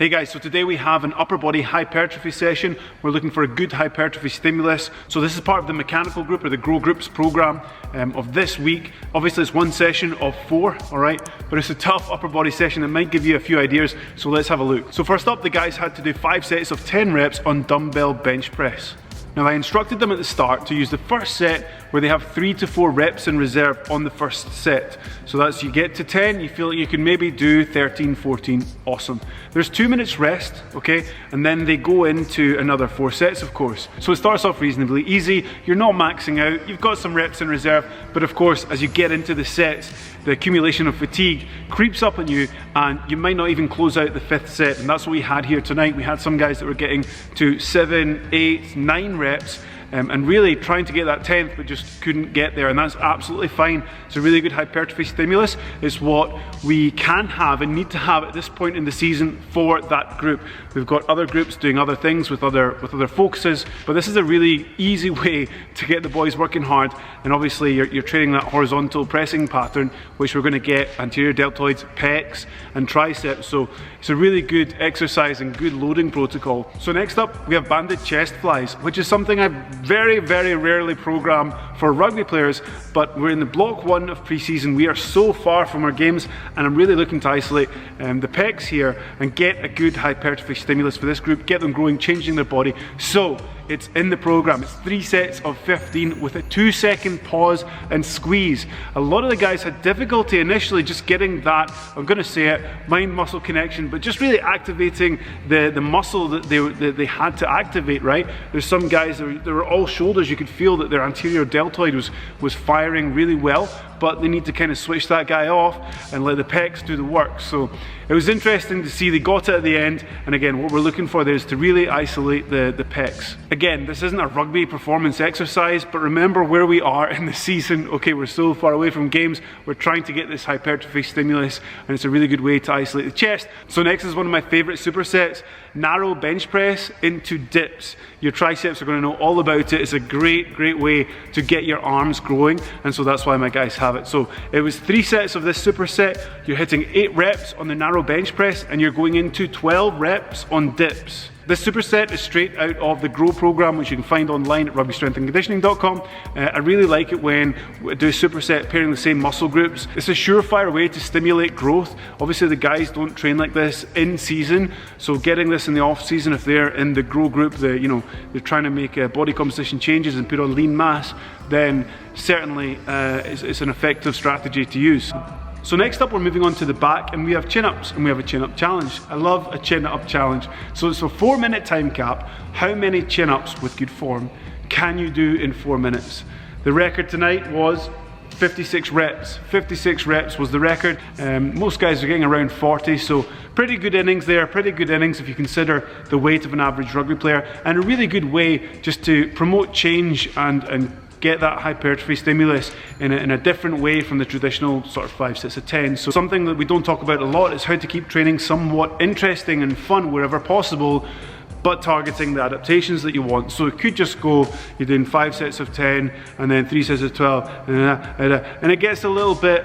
Hey guys, so today we have an upper body hypertrophy session. We're looking for a good hypertrophy stimulus. So this is part of the mechanical group or the Grow Groups program of this week. Obviously it's one session of 4, all right? But it's a tough upper body session that might give you a few ideas. So let's have a look. So first up, the guys had to do 5 sets of 10 reps on dumbbell bench press. Now I instructed them at the start to use the first set where they have 3 to 4 reps in reserve on the first set. So that's, you get to 10, you feel like you can maybe do 13, 14, awesome. There's 2 minutes rest, okay? And then they go into another 4 sets, of course. So it starts off reasonably easy, you're not maxing out, you've got some reps in reserve, but of course, as you get into the sets, the accumulation of fatigue creeps up on you and you might not even close out the 5th set. And that's what we had here tonight. We had some guys that were getting to 7, 8, 9 reps and really trying to get that 10th but just couldn't get there, and that's absolutely fine. It's a really good hypertrophy stimulus. It's what we can have and need to have at this point in the season for that group. We've got other groups doing other things with other focuses, but this is a really easy way to get the boys working hard. And obviously you're training that horizontal pressing pattern, which we're going to get anterior deltoids, pecs and triceps. So it's a really good exercise and good loading protocol. So next up we have banded chest flies, which is something I very rarely program for rugby players, but we're in the block 1 of pre-season. We are so far from our games and I'm really looking to isolate the pecs here and get a good hypertrophy stimulus for this group, get them growing, changing their body. So it's in the program. It's 3 sets of 15 with a 2-second pause and squeeze. A lot of the guys had difficulty initially just getting that, I'm going to say it, mind-muscle connection, but just really activating the muscle that they had to activate, right? There's some guys that were all shoulders. You could feel that their anterior deltoid was firing really well, but they need to kind of switch that guy off and let the pecs do the work. So it was interesting to see they got it at the end, and again, what we're looking for there is to really isolate the pecs. Again, this isn't a rugby performance exercise, but remember where we are in the season. Okay, we're so far away from games, we're trying to get this hypertrophy stimulus, and it's a really good way to isolate the chest. So next is one of my favorite supersets, narrow bench press into dips. Your triceps are going to know all about it. It's a great way to get your arms growing, and so that's why my guys have it. So it was 3 sets of this superset. You're hitting 8 reps on the narrow bench press and you're going into 12 reps on dips. This superset is straight out of the Grow program, which you can find online at rugbystrengthandconditioning.com. I really like it when we do a superset pairing the same muscle groups. It's a surefire way to stimulate growth. Obviously the guys don't train like this in season, so getting this in the off season, if they're in the Grow group, they're trying to make body composition changes and put on lean mass, then certainly it's an effective strategy to use. So next up we're moving on to the back, and we have chin-ups and we have a chin-up challenge. I love a chin-up challenge. So it's a 4-minute time cap. How many chin-ups with good form can you do in 4 minutes? The record tonight was 56 reps. 56 reps was the record. Most guys are getting around 40, so pretty good innings there, pretty good innings if you consider the weight of an average rugby player, and a really good way just to promote change and get that hypertrophy stimulus in a different way from the traditional sort of 5 sets of 10. So something that we don't talk about a lot is how to keep training somewhat interesting and fun wherever possible, but targeting the adaptations that you want. So it could just go, you're doing 5 sets of 10 and then 3 sets of 12 and it gets a little bit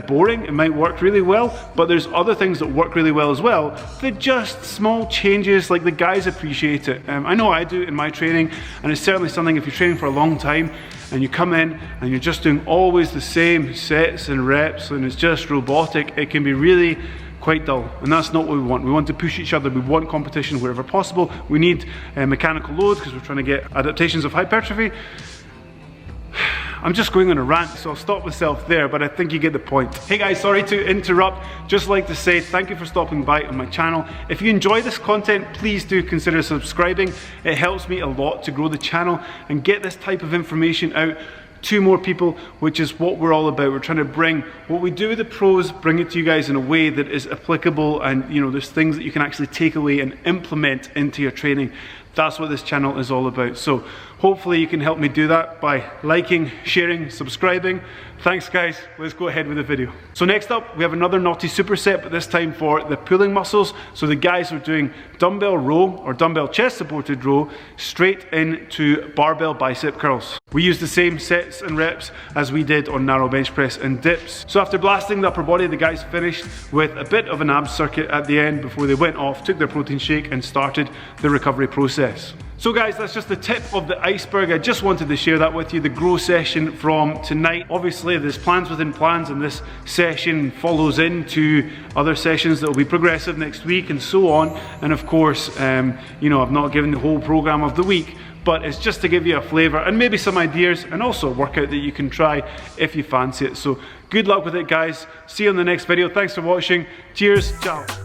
boring. It might work really well, but there's other things that work really well as well. They're just small changes, like the guys appreciate it. I know I do in my training, and it's certainly something if you're training for a long time and you come in and you're just doing always the same sets and reps and it's just robotic, it can be really quite dull, and that's not what we want. We want to push each other. We want competition wherever possible. We need mechanical load because we're trying to get adaptations of hypertrophy. I'm just going on a rant, so I'll stop myself there, but I think you get the point. Hey guys, sorry to interrupt. Just like to say thank you for stopping by on my channel. If you enjoy this content, please do consider subscribing. It helps me a lot to grow the channel and get this type of information out to more people, which is what we're all about. We're trying to bring what we do with the pros, bring it to you guys in a way that is applicable, and there's things that you can actually take away and implement into your training. That's what this channel is all about. So Hopefully you can help me do that by liking, sharing, subscribing. Thanks guys, let's go ahead with the video. So next up, we have another naughty superset, but this time for the pulling muscles. So the guys are doing dumbbell row or dumbbell chest supported row straight into barbell bicep curls. We use the same sets and reps as we did on narrow bench press and dips. So after blasting the upper body, the guys finished with a bit of an abs circuit at the end before they went off, took their protein shake and started the recovery process. So guys, that's just the tip of the iceberg. I just wanted to share that with you, the grow session from tonight. Obviously there's plans within plans, and this session follows into other sessions that will be progressive next week and so on. And of course, you know, I've not given the whole program of the week, but it's just to give you a flavour and maybe some ideas, and also a workout that you can try if you fancy it. So good luck with it guys. See you in the next video. Thanks for watching. Cheers. Ciao.